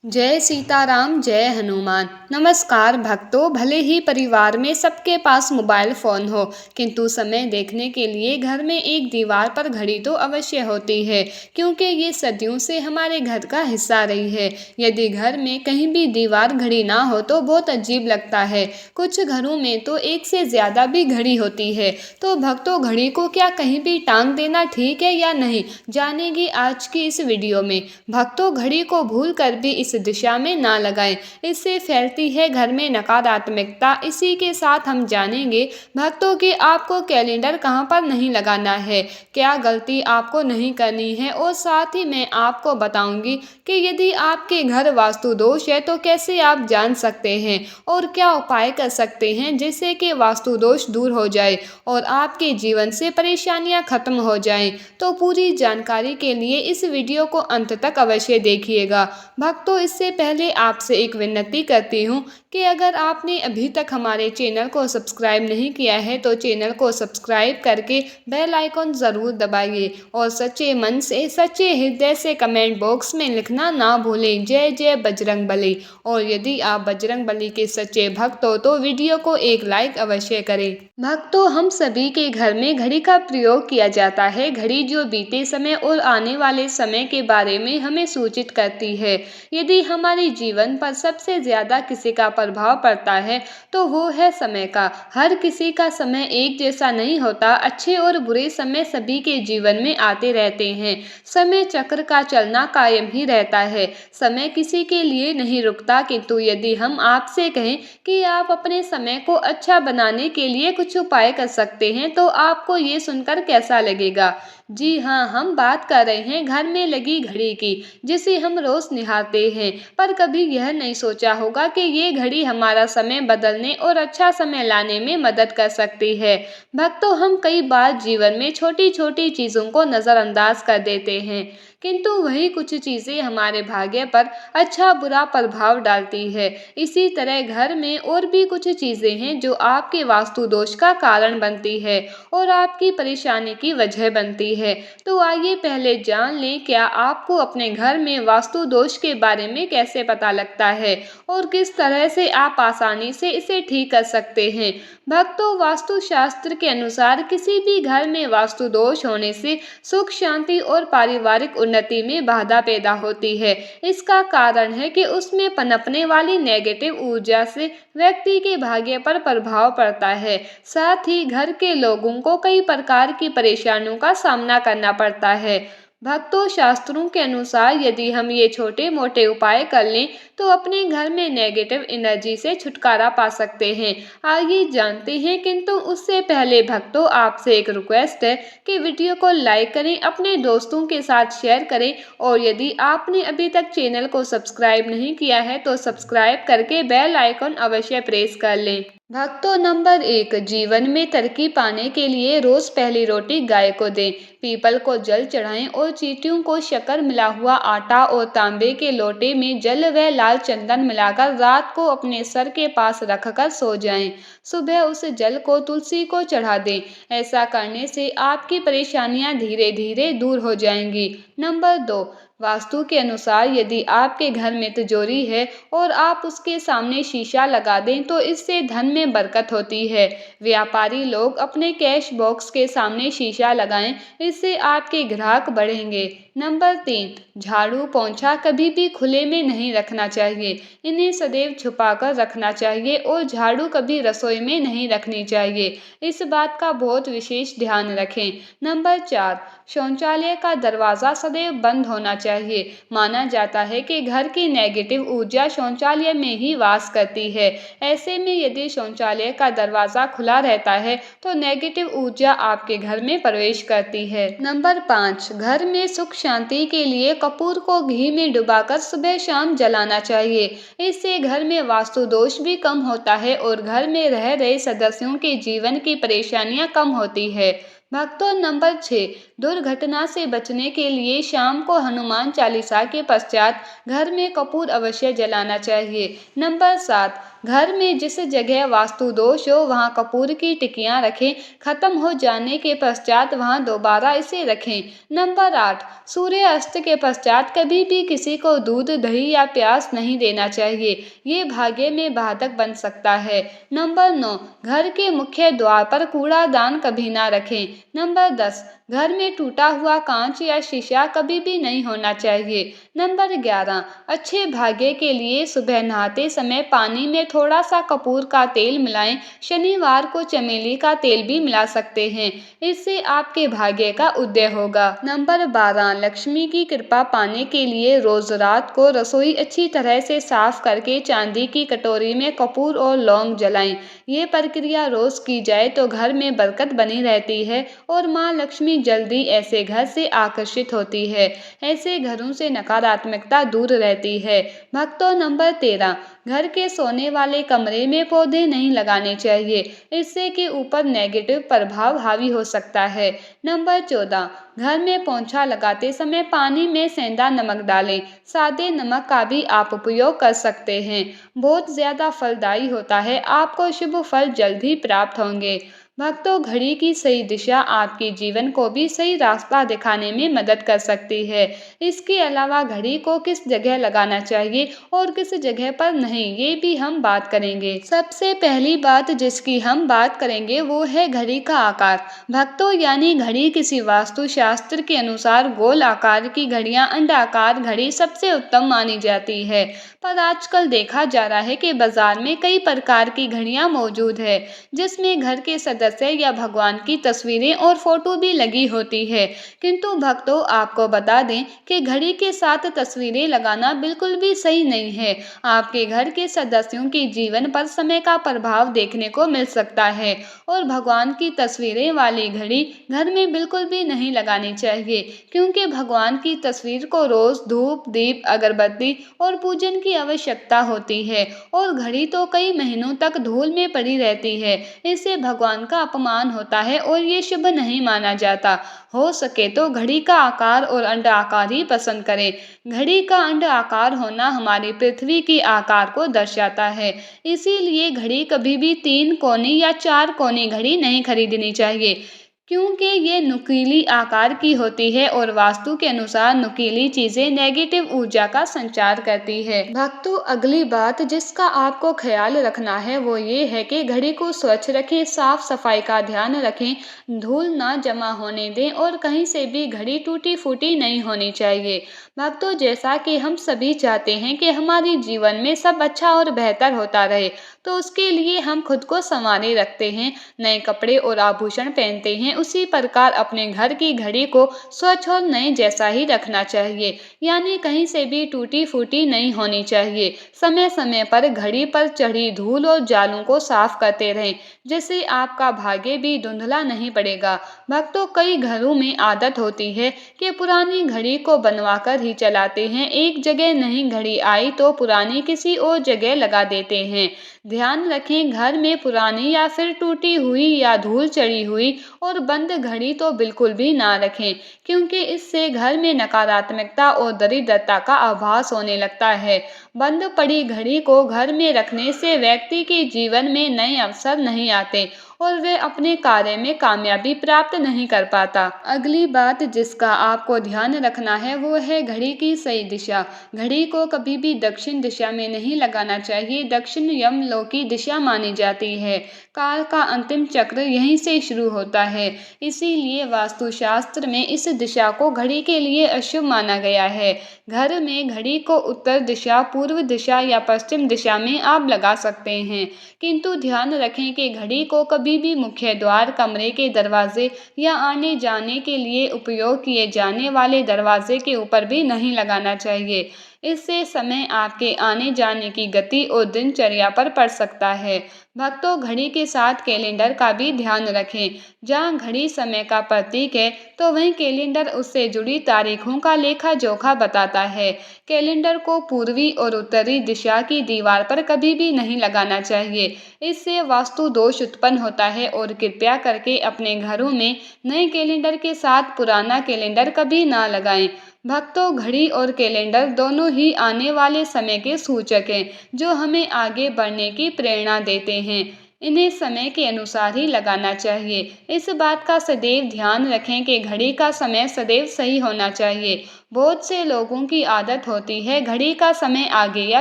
जय सीताराम जय हनुमान। नमस्कार भक्तों, भले ही परिवार में सबके पास मोबाइल फ़ोन हो, किंतु समय देखने के लिए घर में एक दीवार पर घड़ी तो अवश्य होती है, क्योंकि ये सदियों से हमारे घर का हिस्सा रही है। यदि घर में कहीं भी दीवार घड़ी ना हो तो बहुत अजीब लगता है। कुछ घरों में तो एक से ज़्यादा भी घड़ी होती है। तो भक्तों, घड़ी को क्या कहीं भी टांग देना ठीक है या नहीं, जानेंगे आज की इस वीडियो में। भक्तों, घड़ी को भूल कर भी इस दिशा में ना लगाएं, इससे फैलती है घर में नकारात्मकता। इसी के साथ हम जानेंगे भक्तों कि आपको कैलेंडर कहां पर नहीं लगाना है, क्या गलती आपको नहीं करनी है, और साथ ही मैं आपको बताऊंगी कि यदि आपके घर वास्तु दोष है तो कैसे आप जान सकते हैं और क्या उपाय कर सकते हैं जिससे कि वास्तु दोष दूर हो जाए और आपके जीवन से परेशानियां खत्म हो जाएं। तो पूरी जानकारी के लिए इस वीडियो को अंत तक अवश्य देखिएगा। भक्तों, इससे पहले आपसे एक विनती करती हूँ कि अगर आपने अभी तक हमारे चैनल को सब्सक्राइब नहीं किया है तो चैनल को सब्सक्राइब करके बेल आइकॉन ज़रूर दबाइए और सच्चे मन से, सच्चे हृदय से कमेंट बॉक्स में लिखना ना भूलें, जय जय बजरंग बली। और यदि आप बजरंग बली के सच्चे भक्त हो तो वीडियो को एक लाइक अवश्य करें। भक्तों, हम सभी के घर में घड़ी का प्रयोग किया जाता है। घड़ी जो बीते समय और आने वाले समय के बारे में हमें सूचित करती है। यदि हमारे जीवन पर सबसे ज्यादा किसी का प्रभाव पड़ता है तो वो है समय का। हर किसी का समय एक जैसा नहीं होता। अच्छे और बुरे समय सभी के जीवन में आते रहते हैं। समय चक्र का चलना कायम ही रहता है, समय किसी के लिए नहीं रुकता। किंतु यदि हम आपसे कहें कि आप अपने समय को अच्छा बनाने के लिए कुछ उपाय कर सकते हैं तो आपको ये सुनकर कैसा लगेगा? जी हाँ, हम बात कर रहे हैं घर में लगी घड़ी की, जिसे हम रोज निहारते हैं। पर कभी यह नहीं सोचा होगा कि ये घड़ी हमारा समय बदलने और अच्छा समय लाने में मदद कर सकती है। भक्तों, हम कई बार जीवन में छोटी छोटी चीजों को नजरअंदाज कर देते हैं, किंतु वही कुछ चीजें हमारे भाग्य पर अच्छा बुरा प्रभाव डालती है। इसी तरह घर में और भी कुछ चीजें हैं जो आपके वास्तु दोष का कारण बनती है और आपकी परेशानी की वजह बनती है। तो आइए पहले जान लें, क्या आपको अपने घर में वास्तु दोष के बारे में कैसे पता लगता है और किस तरह से आप आसानी से इसे ठीक कर सकते हैं। भक्तों, वास्तु शास्त्र के अनुसार किसी भी घर में वास्तु दोष होने से सुख शांति और पारिवारिक उन्नति में बाधा पैदा होती है। इसका कारण है कि उसमें पनपने वाली नेगेटिव ऊर्जा से व्यक्ति के भाग्य पर प्रभाव पड़ता है। साथ ही घर के लोगों को कई प्रकार की परेशानियों का सामना करना पड़ता है। भक्तों, शास्त्रों के अनुसार यदि हम ये छोटे मोटे उपाय कर लें तो अपने घर में नेगेटिव एनर्जी से छुटकारा पा सकते हैं। आइए जानते हैं, किंतु उससे पहले भक्तों, आपसे एक रिक्वेस्ट है कि वीडियो को लाइक करें, अपने दोस्तों के साथ शेयर करें और यदि आपने अभी तक चैनल को सब्सक्राइब नहीं किया है तो सब्सक्राइब करके बेल आइकन अवश्य प्रेस कर लें। भक्तों, नंबर 1, जीवन में तरक्की पाने के लिए रोज पहली रोटी गाय को दें, पीपल को जल चढ़ाएं और चींटियों को शक्कर मिला हुआ आटा और तांबे के लोटे में जल व लाल चंदन मिलाकर रात को अपने सर के पास रखकर सो जाएं। सुबह उस जल को तुलसी को चढ़ा दें। ऐसा करने से आपकी परेशानियां धीरे धीरे दूर हो जाएंगी। नंबर 2, वास्तु के अनुसार यदि आपके घर में तिजोरी है और आप उसके सामने शीशा लगा दें तो इससे धन में बरकत होती है। व्यापारी लोग अपने कैश बॉक्स के सामने शीशा लगाएं, इससे आपके ग्राहक बढ़ेंगे। नंबर 3, झाड़ू पोंछा कभी भी खुले में नहीं रखना चाहिए, इन्हें सदैव छुपाकर रखना चाहिए और झाड़ू कभी रसोई में नहीं रखनी चाहिए। इस बात का बहुत विशेष ध्यान रखें। नंबर 4, शौचालय का दरवाज़ा सदैव बंद होना चाहिए। माना जाता है कि घर की नेगेटिव ऊर्जा शौचालय में ही वास करती है। ऐसे में यदि शौचालय का दरवाज़ा खुला रहता है तो नेगेटिव ऊर्जा आपके घर में प्रवेश करती है। नंबर 5, घर में सुख शांति के लिए कपूर को घी में डुबाकर सुबह शाम जलाना चाहिए। इससे घर में वास्तु दोष भी कम होता है और घर में रह रहे सदस्यों के जीवन की परेशानियां कम होती है। भक्तों, नंबर 6, दुर्घटना से बचने के लिए शाम को हनुमान चालीसा के पश्चात घर में कपूर अवश्य जलाना चाहिए। नंबर 7, घर में जिस जगह वास्तु दोष हो वहां कपूर की टिकियां रखें। खत्म हो जाने के पश्चात वहां दोबारा इसे रखें। नंबर 8, सूर्य अस्त के पश्चात कभी भी किसी को दूध, दही या प्याज नहीं देना चाहिए। ये भाग्य में बाधक बन सकता है। नंबर 9, घर के मुख्य द्वार पर कूड़ादान कभी ना रखें। नंबर 10, घर में टूटा हुआ कांच या शीशा कभी भी नहीं होना चाहिए। नंबर 11, अच्छे भाग्य के लिए सुबह नहाते समय पानी में थोड़ा सा कपूर का तेल मिलाएं। शनिवार को चमेली का तेल भी मिला सकते हैं, इससे आपके भाग्य का उदय होगा। नंबर 12, लक्ष्मी की कृपा पाने के लिए रोज रात को रसोई अच्छी तरह से साफ करके चांदी की कटोरी में कपूर और लौंग जलाएं। ये प्रक्रिया रोज की जाए तो घर में बरकत बनी रहती है और माँ लक्ष्मी जल्दी ऐसे घर से आकर्षित होती है। ऐसे घरों से नकारात्मकता दूर रहती है। भक्तों, नंबर 13, घर के सोने वाले कमरे में पौधे नहीं लगाने चाहिए, इससे के ऊपर नेगेटिव प्रभाव हावी हो सकता है। नंबर 14, घर में पोंछा लगाते समय पानी में सेंधा नमक डालें। सादे नमक का भी आप उपयोग कर सकते हैं, बहुत ज्यादा फलदायी होता है। आपको शुभ फल जल्द ही प्राप्त होंगे। भक्तों, घड़ी की सही दिशा आपके जीवन को भी सही रास्ता दिखाने में मदद कर सकती है। इसके अलावा घड़ी को किस जगह लगाना चाहिए और किस जगह पर नहीं, ये भी हम बात करेंगे। सबसे पहली बात जिसकी हम बात करेंगे वो है घड़ी का आकार। भक्तों, यानी घड़ी किसी वास्तु शास्त्र के अनुसार गोल आकार की घड़ियां अंडाकार घड़ी सबसे उत्तम मानी जाती है। पर आजकल देखा जा रहा है कि बाजार में कई प्रकार की घड़ियां मौजूद है, जिसमें घर के सदस्य या भगवान की तस्वीरें और फोटो भी लगी होती है। किंतु भक्तों, आपको बता दें कि घड़ी के साथ तस्वीरें लगाना बिल्कुल भी सही नहीं है। आपके घर के सदस्यों के जीवन पर समय का प्रभाव देखने को मिल सकता है और भगवान की तस्वीरें वाली घड़ी घर में बिल्कुल भी नहीं लगानी चाहिए, क्योंकि भगवान की तस्वीर को रोज धूप, दीप, अगरबत्ती और पूजन की आवश्यकता होती है और घड़ी तो कई महीनों तक धूल में पड़ी रहती है। इससे भगवान का अपमान होता है और ये शुभ नहीं माना जाता। हो सके तो घड़ी का आकार और अंड आकार ही पसंद करें। घड़ी का अंड आकार होना हमारी पृथ्वी के आकार को दर्शाता है। इसीलिए घड़ी कभी भी 3 कोनी या 4 कोनी घड़ी नहीं खरीदनी चाहिए, क्योंकि ये नुकीली आकार की होती है और वास्तु के अनुसार नुकीली चीजें नेगेटिव ऊर्जा का संचार करती है। भक्तों, अगली बात जिसका आपको ख्याल रखना है वो ये है कि घड़ी को स्वच्छ रखें, साफ सफाई का ध्यान रखें, धूल ना जमा होने दें और कहीं से भी घड़ी टूटी फूटी नहीं होनी चाहिए। भक्तों, जैसा कि हम सभी चाहते हैं कि हमारे जीवन में सब अच्छा और बेहतर होता रहे, तो उसके लिए हम खुद को संवारे रखते हैं, नए कपड़े और आभूषण पहनते हैं। उसी प्रकार अपने घर की घड़ी को स्वच्छ और नए जैसा ही रखना चाहिए, यानी कहीं से भी टूटी फूटी नहीं होनी चाहिए। समय समय पर घड़ी पर चढ़ी धूल और जालों को साफ करते रहें, जिससे आपका भाग्य भी धुंधला नहीं पड़ेगा। भक्तों, कई घरों में आदत होती है कि पुरानी घड़ी को बनवा कर ही चलाते हैं। एक जगह नहीं घड़ी आई तो पुरानी किसी और जगह लगा देते हैं। ध्यान रखें, घर में पुरानी या फिर टूटी हुई या धूल चढ़ी हुई और बंद घड़ी तो बिल्कुल भी ना रखें, क्योंकि इससे घर में नकारात्मकता और दरिद्रता का आभास होने लगता है। बंद पड़ी घड़ी को घर में रखने से व्यक्ति के जीवन में नए अवसर नहीं आते और वे अपने कार्य में कामयाबी प्राप्त नहीं कर पाता। अगली बात जिसका आपको ध्यान रखना है वो है घड़ी की सही दिशा। घड़ी को कभी भी दक्षिण दिशा में नहीं लगाना चाहिए। दक्षिण यमलोक की दिशा मानी जाती है। काल का अंतिम चक्र यहीं से शुरू होता है, इसीलिए वास्तुशास्त्र में इस दिशा को घड़ी के लिए अशुभ माना गया है। घर में घड़ी को उत्तर दिशा, पूर्व दिशा या पश्चिम दिशा में आप लगा सकते हैं, किंतु ध्यान रखें कि घड़ी को कभी भी मुख्य द्वार, कमरे के दरवाजे या आने जाने के लिए उपयोग किए जाने वाले दरवाजे के ऊपर भी नहीं लगाना चाहिए। इससे समय आपके आने जाने की गति और दिनचर्या पर पड़ सकता है। भक्तों, घड़ी के साथ कैलेंडर का भी ध्यान रखें। जहाँ घड़ी समय का प्रतीक है, तो वहीं कैलेंडर उससे जुड़ी तारीखों का लेखा जोखा बताता है। कैलेंडर को पूर्वी और उत्तरी दिशा की दीवार पर कभी भी नहीं लगाना चाहिए। इससे वास्तु दोष उत्पन्न होता है और कृपया करके अपने घरों में नए कैलेंडर के साथ पुराना कैलेंडर कभी ना लगाएं। भक्तों, घड़ी और कैलेंडर दोनों ही आने वाले समय के सूचक हैं, जो हमें आगे बढ़ने की प्रेरणा देते हैं। इन्हें समय के अनुसार ही लगाना चाहिए। इस बात का सदैव ध्यान रखें कि घड़ी का समय सदैव सही होना चाहिए। बहुत से लोगों की आदत होती है घड़ी का समय आगे या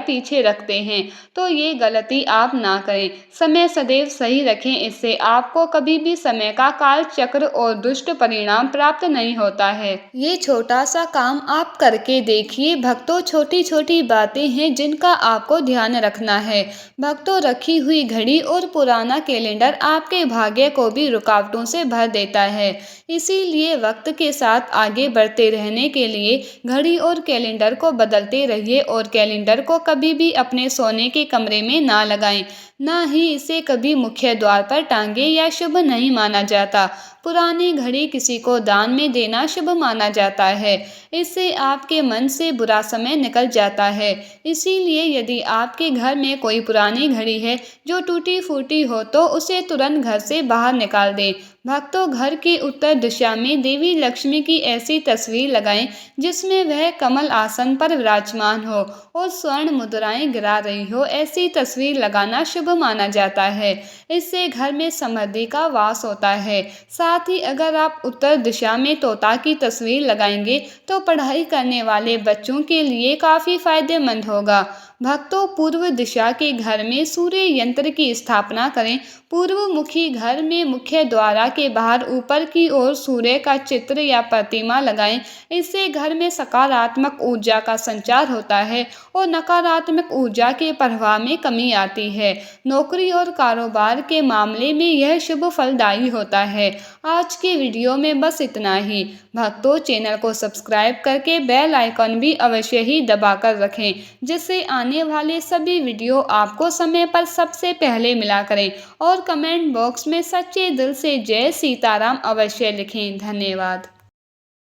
पीछे रखते हैं, तो ये गलती आप ना करें। समय सदैव सही रखें, इससे आपको कभी भी समय का काल चक्र और दुष्ट परिणाम प्राप्त नहीं होता है। ये छोटा सा काम आप करके देखिए भक्तों। छोटी छोटी बातें हैं जिनका आपको ध्यान रखना है। भक्तों, रखी हुई घड़ी और पुराना कैलेंडर आपके भाग्य को भी रुकावटों से भर देता है। इसीलिए वक्त के साथ आगे बढ़ते रहने के लिए घड़ी और कैलेंडर को बदलते रहिए और कैलेंडर को कभी भी अपने सोने के कमरे में ना लगाएं। ना ही इसे कभी मुख्य द्वार पर टांगे, या शुभ नहीं माना जाता। पुरानी घड़ी किसी को दान में देना शुभ माना जाता है। इससे आपके मन से बुरा समय निकल जाता है। इसीलिए यदि आपके घर में कोई पुरानी घड़ी है जो टूटी फूटी हो, तो उसे तुरंत घर से बाहर निकाल दें। भक्तों, घर की उत्तर दिशा में देवी लक्ष्मी की ऐसी तस्वीर लगाएं जिसमें वह कमल आसन पर विराजमान हो और स्वर्ण मुद्राएं गिरा रही हो। ऐसी तस्वीर लगाना शुभ माना जाता है। इससे घर में समृद्धि का वास होता है। साथ ही अगर आप उत्तर दिशा में तोता की तस्वीर लगाएंगे तो पढ़ाई करने वाले बच्चों के लिए काफ़ी फायदेमंद होगा। भक्तों, पूर्व दिशा के घर में सूर्य यंत्र की स्थापना करें। पूर्व मुखी घर में मुख्य द्वार के बाहर ऊपर की ओर सूर्य का चित्र या प्रतिमा लगाएं। इससे घर में सकारात्मक ऊर्जा का संचार होता है और नकारात्मक ऊर्जा के प्रभाव में कमी आती है। नौकरी और कारोबार के मामले में यह शुभ फलदायी होता है। आज के वीडियो में बस इतना ही। भक्तों, चैनल को सब्सक्राइब करके बेल आइकन भी अवश्य ही दबाकर रखें, जिससे आने वाले सभी वीडियो आपको समय पर सबसे पहले मिला करें। और कमेंट बॉक्स में सच्चे दिल से जय सीताराम अवश्य लिखें। धन्यवाद।